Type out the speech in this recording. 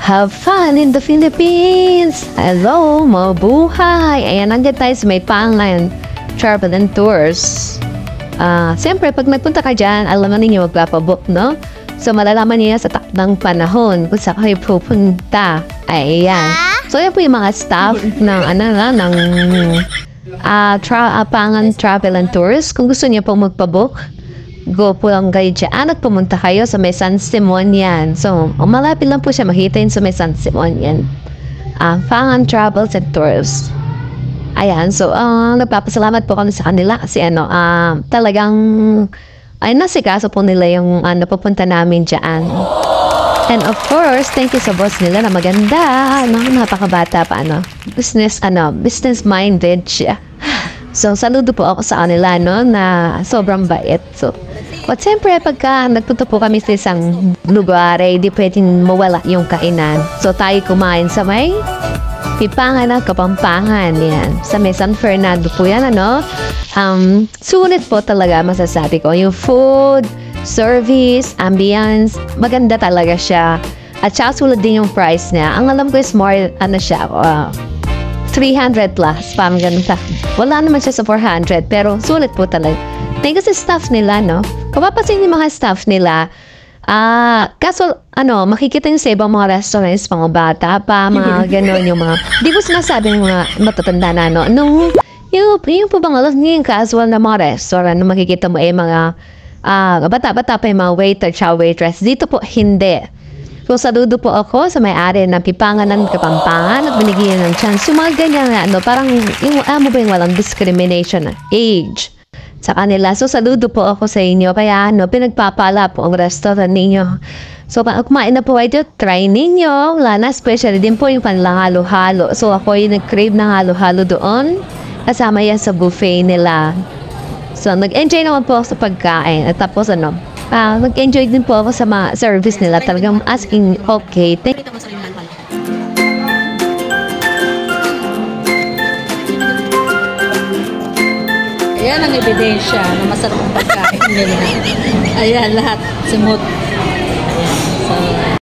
Have fun in the Philippines! Hello, mabuhay! Ayan, nandiyan tayo sa may Pangan Travel and Tours. Siyempre, pag nagpunta ka dyan, alam na ninyo magpapabook, no? So, malalaman niyo sa takdang panahon kung saan kayo pupunta. Ayan. So, yan po yung mga staff ng, Pangan Travel and Tours. Kung gusto niyo po magpabook, go po lang kayo dyan at pumunta kayo sa may San Simon yan. So, malapit lang po siya makita yun sa may San Simon yan. Pangan Travels and Tours. Ayan, so, nagpapasalamat po kami sa kanila kasi talagang, nasikaso po nila yung napupunta namin dyan. And of course, thank you sa boss nila na maganda, napakabata pa, business-minded siya. So, saludo po ako sa kanila, na sobrang bait. So, at siyempre, pagka nagpunta po kami sa isang lugar, di pwedeng mawala yung kainan. So, tayo kumain sa may Pipangan na Kapampangan. Yan. Sa may San Fernando po yan, sulit po talaga masasabi ko. Yung food, service, ambience, maganda talaga siya. At saka sulit din yung price niya. Ang alam ko is more, 300 plus, parang ganun sa. Wala naman siya sa 400, pero sulit po talaga. Thank you sa staff nila, Kung papasin yung mga staff nila, kaso, makikita nyo sa ibang mga restaurants, mga bata pa, mga gano'n, yung mga, di ko sinasabing mga matatanda na, yung po bang yung casual na mga restaurant, makikita mo mga, bata-bata pa yung mga waiter, chow waitress, dito po, hindi. So, saludo po ako sa may-ari ng Pipangan ng Kapampangan at binigyan ng chance. Yung mga ganyan parang yung ba yung walang discrimination ng age sa kanila. So, saludo po ako sa inyo. Kaya pinagpapala po ang restaurant ninyo. So, kumain na po kayo, try ninyo. Wala na, especially din po yung panilang halo-halo. So, ako yung nag-crave ng halo-halo doon. Kasama yan sa buffet nila. So, nag-enjoy naman po ako sa pagkain. At tapos, nag-enjoy din po ako sa mga service nila. Talagang asking, okay, thank you. Ayan ang ebidensya na masarap ang pagkain nila. Ayan, lahat. Simot.